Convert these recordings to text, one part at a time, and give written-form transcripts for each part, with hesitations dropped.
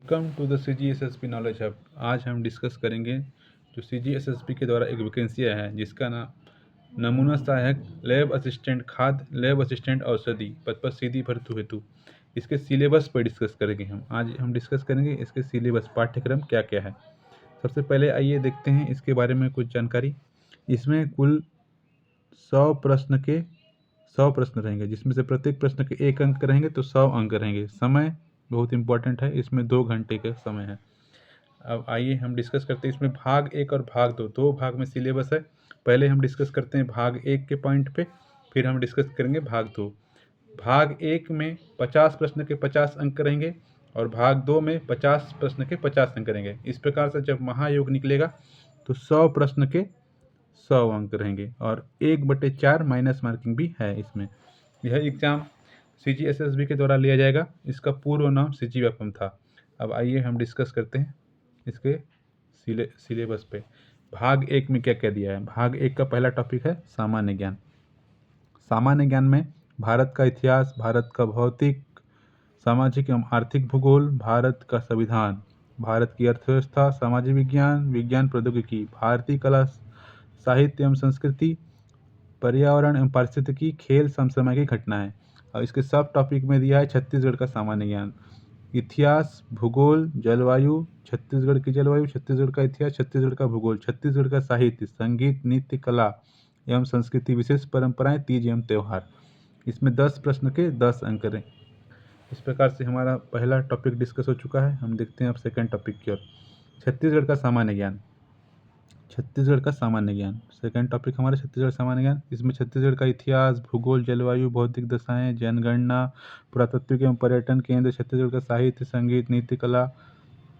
Welcome to the CGSSP knowledge hub. आज हम discuss करेंगे जो CGSSP के द्वारा एक वैकेंसी आया है जिसका नाम नमूना सहायक लैब असिस्टेंट खाद्य लैब असिस्टेंट औषधि पद पर सीधी भर्ती हेतु। इसके सिलेबस पर डिस्कस करेंगे आज हम डिस्कस करेंगे इसके सिलेबस पाठ्यक्रम क्या क्या है। सबसे पहले आइए देखते हैं इसके बारे में कुछ जानकारी। इसमें कुल 100 प्रश्न रहेंगे जिसमें से प्रत्येक प्रश्न के 1 अंक रहेंगे तो 100 अंक रहेंगे। समय बहुत इंपॉर्टेंट है, इसमें 2 घंटे का समय है। अब आइए हम डिस्कस करते हैं इसमें भाग 1 और भाग 2 दो भाग में सिलेबस है। पहले हम डिस्कस करते हैं भाग 1 के पॉइंट पे, फिर हम डिस्कस करेंगे भाग 2। भाग 1 में 50 प्रश्न के 50 अंक रहेंगे और भाग 2 में 50 प्रश्न के 50 अंक रहेंगे। इस प्रकार से जब महायोग निकलेगा तो 100 प्रश्न के 100 अंक रहेंगे और 1/4 माइनस मार्किंग भी है इसमें। यह एग्ज़ाम CGSSB के द्वारा लिया जाएगा। इसका पूर्व नाम CGFM था। अब आइए हम डिस्कस करते हैं इसके सिलेबस पे। भाग 1 में क्या क्या दिया है। भाग 1 का पहला टॉपिक है सामान्य ज्ञान। सामान्य ज्ञान में भारत का इतिहास, भारत का भौतिक सामाजिक एवं आर्थिक भूगोल, भारत का संविधान, भारत की अर्थव्यवस्था, सामाजिक विज्ञान, विज्ञान प्रौद्योगिकी, भारतीय कला साहित्य एवं संस्कृति, पर्यावरण एवं पारिस्थितिकी, खेल, समसामयिक घटनाएं। और इसके सब टॉपिक में दिया है छत्तीसगढ़ का सामान्य ज्ञान, इतिहास, भूगोल, जलवायु, छत्तीसगढ़ की जलवायु, छत्तीसगढ़ का इतिहास, छत्तीसगढ़ का भूगोल, छत्तीसगढ़ का साहित्य, संगीत, नृत्य, कला एवं संस्कृति, विशेष परंपराएं, तीज एवं त्यौहार। इसमें 10 प्रश्न के 10 अंक रहें। इस प्रकार से हमारा पहला टॉपिक डिस्कस हो चुका है। हम देखते हैं अब सेकेंड टॉपिक की ओर। छत्तीसगढ़ का सामान्य ज्ञान। छत्तीसगढ़ का सामान्य ज्ञान सेकेंड टॉपिक हमारा छत्तीसगढ़ सामान्य ज्ञान। इसमें छत्तीसगढ़ का इतिहास, भूगोल, जलवायु, भौतिक दशाएं, जनगणना, पुरातत्व एवं पर्यटन केंद्र, छत्तीसगढ़ का साहित्य, संगीत, नृत्य, कला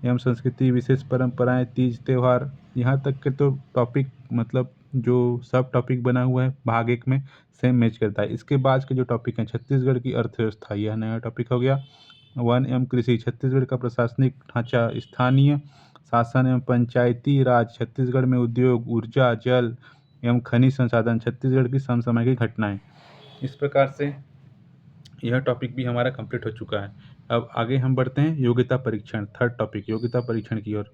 एवं संस्कृति, विशेष परंपराएं, तीज, त्यौहार। यहाँ तक के तो टॉपिक मतलब जो सब टॉपिक बना हुआ है भाग 1 में सेम मैच करता है। इसके बाद के जो टॉपिक हैं छत्तीसगढ़ की अर्थव्यवस्था, यह नया टॉपिक हो गया। वन एवं कृषि, छत्तीसगढ़ का प्रशासनिक ढांचा, स्थानीय शासन एवं पंचायती राज, छत्तीसगढ़ में उद्योग, ऊर्जा, जल एवं खनिज संसाधन, छत्तीसगढ़ की समसामयिक घटनाएं। इस प्रकार से यह टॉपिक भी हमारा कंप्लीट हो चुका है। अब आगे हम बढ़ते हैं योग्यता परीक्षण, थर्ड टॉपिक योग्यता परीक्षण की ओर।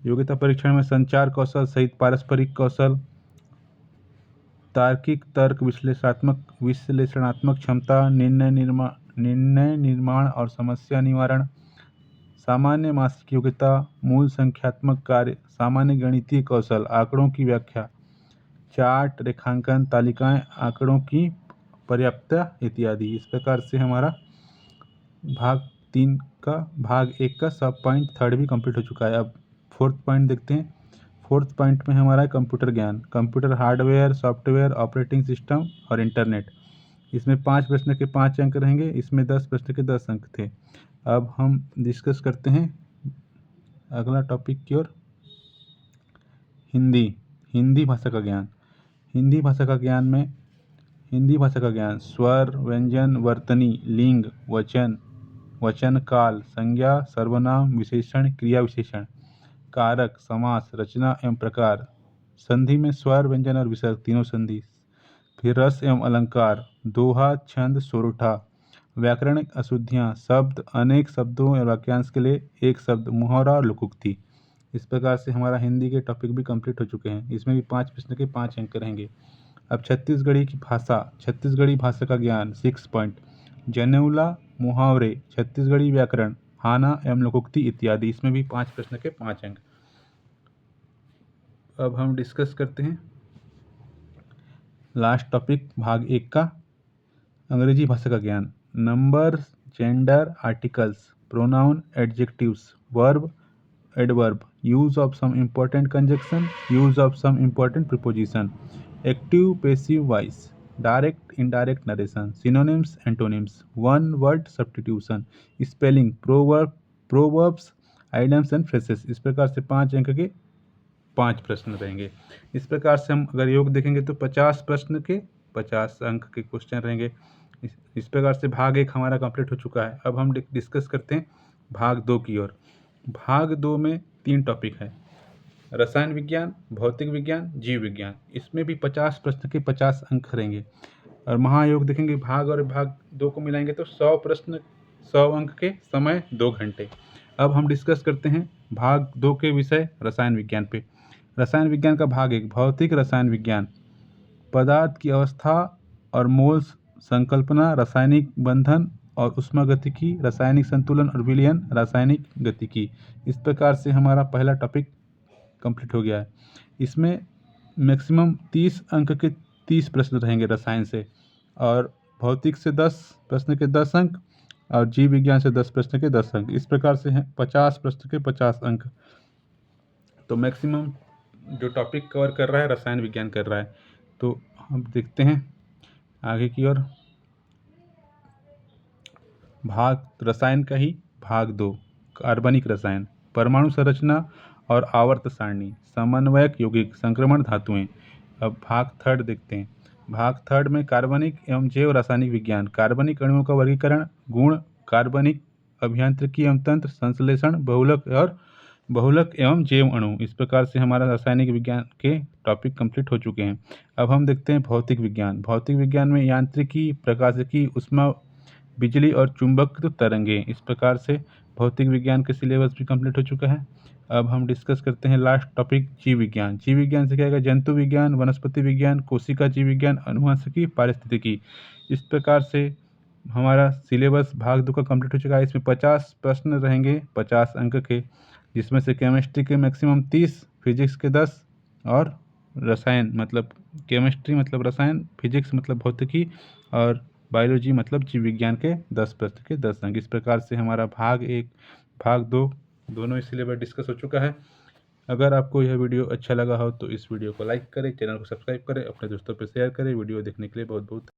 योग्यता परीक्षण में संचार कौशल सहित पारस्परिक कौशल, तार्किक तर्क, विश्लेषणात्मक क्षमता, निर्णय निर्माण और समस्या निवारण, सामान्य मासिक योग्यता, मूल संख्यात्मक कार्य, सामान्य गणितीय कौशल, आंकड़ों की व्याख्या, चार्ट, रेखांकन, तालिकाएं, आंकड़ों की पर्याप्तता इत्यादि। इस प्रकार से हमारा भाग 1 का सब पॉइंट थर्ड भी कंप्लीट हो चुका है। अब फोर्थ पॉइंट देखते हैं। फोर्थ पॉइंट में हमारा कंप्यूटर ज्ञान, computer hardware, software, operating system और इंटरनेट। इसमें 5 प्रश्न के 5 अंक रहेंगे। इसमें 10 प्रश्न के 10 अंक थे। अब हम डिस्कस करते हैं अगला टॉपिक की ओर। हिंदी भाषा का ज्ञान। हिंदी भाषा का ज्ञान स्वर, व्यंजन, वर्तनी, लिंग, वचन काल, संज्ञा, सर्वनाम, विशेषण, क्रिया विशेषण, कारक, समास, रचना एवं प्रकार, संधि में स्वर, व्यंजन और विसर्ग तीनों संधि, फिर रस एवं अलंकार, दोहा, छंद, सोरठा, व्याकरणिक अशुद्धियाँ, शब्द, अनेक शब्दों या वाक्यांश के लिए एक शब्द, मुहावरा और लोकोक्ति। इस प्रकार से हमारा हिंदी के टॉपिक भी कंप्लीट हो चुके हैं। इसमें भी 5 प्रश्न के 5 अंक रहेंगे। अब छत्तीसगढ़ी भाषा का ज्ञान 6 पॉइंट, जनेऊला, मुहावरे, छत्तीसगढ़ी व्याकरण, हाना एवं लोकोक्ति इत्यादि। इसमें भी 5 प्रश्न के 5 अंक। अब हम डिस्कस करते हैं लास्ट टॉपिक भाग 1 का अंग्रेजी भाषा का ज्ञान, number, gender, articles, pronoun, adjectives, verb, adverb, use of some important conjunction, use of some important preposition, active passive voice, direct indirect narration, synonyms, antonyms, one word substitution, spelling, proverbs, idioms and phrases. इस प्रकार से 5 अंक के 5 प्रश्न रहेंगे। इस प्रकार से हम अगर योग देखेंगे तो 50 प्रश्न के 50 अंक के क्वेश्चन रहेंगे। इस प्रकार से भाग 1 हमारा कंप्लीट हो चुका है। अब हम डिस्कस करते हैं भाग 2 की ओर। भाग 2 में 3 टॉपिक है, रसायन विज्ञान, भौतिक विज्ञान, जीव विज्ञान। इसमें भी 50 प्रश्न के 50 अंक रहेंगे। और महायोग देखेंगे भाग 2 को मिलाएंगे तो 100 प्रश्न 100 अंक के, समय 2 घंटे। अब हम डिस्कस करते हैं भाग 2 के विषय रसायन विज्ञान पे। रसायन विज्ञान का भाग 1 भौतिक रसायन विज्ञान, पदार्थ की अवस्था और मोल्स, संकल्पना, रासायनिक बंधन और ऊष्मागतिकी, रासायनिक संतुलन और विलयन, रासायनिक गतिकी। इस प्रकार से हमारा पहला टॉपिक कंप्लीट हो गया है। इसमें मैक्सिमम 30 अंक के 30 प्रश्न रहेंगे रसायन से, और भौतिक से 10 प्रश्न के 10 अंक, और जीव विज्ञान से 10 प्रश्न के 10 अंक। इस प्रकार से हैं 50 प्रश्न के 50 अंक। तो मैक्सिमम जो टॉपिक कवर कर रहा है रसायन विज्ञान कर रहा है। तो हम देखते हैं आगे की ओर। भाग रसायन का ही भाग 2 कार्बनिक रसायन, परमाणु संरचना और आवर्त सारणी, समन्वयक यौगिक, संक्रमण धातुएं। अब भाग 3 देखते हैं। भाग 3 में कार्बनिक एवं जैव रासायनिक विज्ञान, कार्बनिक अणुओं का वर्गीकरण, गुण, कार्बनिक अभियांत्रिकी एवं तंत्र, संश्लेषण, बहुलक एवं जैव अणु। इस प्रकार से हमारा रासायनिक विज्ञान के टॉपिक कंप्लीट हो चुके हैं। अब हम देखते हैं भौतिक विज्ञान। भौतिक विज्ञान में यांत्रिकी, प्रकाशिकी, उष्मा, बिजली और चुंबक तरंगे। इस प्रकार से भौतिक विज्ञान के सिलेबस भी कंप्लीट हो चुका है। अब हम डिस्कस करते हैं लास्ट टॉपिक जीव विज्ञान। जीव विज्ञान से क्या आएगा? जंतु विज्ञान, वनस्पति विज्ञान, कोशिका जीव विज्ञान, अनुवांशिकी, पारिस्थितिकी। इस प्रकार से हमारा सिलेबस भाग 2 का कंप्लीट हो चुका है। इसमें 50 प्रश्न रहेंगे 50 अंक के, जिसमें से केमिस्ट्री के मैक्सिमम 30, फिजिक्स के 10 और रसायन मतलब केमिस्ट्री मतलब रसायन, फिजिक्स मतलब भौतिकी और बायोलॉजी मतलब जीव विज्ञान के 10 प्रश्न के 10 अंक। इस प्रकार से हमारा भाग 1 भाग 2 दोनों ही सिलेबस डिस्कस हो चुका है। अगर आपको यह वीडियो अच्छा लगा हो तो इस वीडियो को लाइक करें, चैनल को सब्सक्राइब करें, अपने दोस्तों पर शेयर करें। वीडियो देखने के लिए बहुत बहुत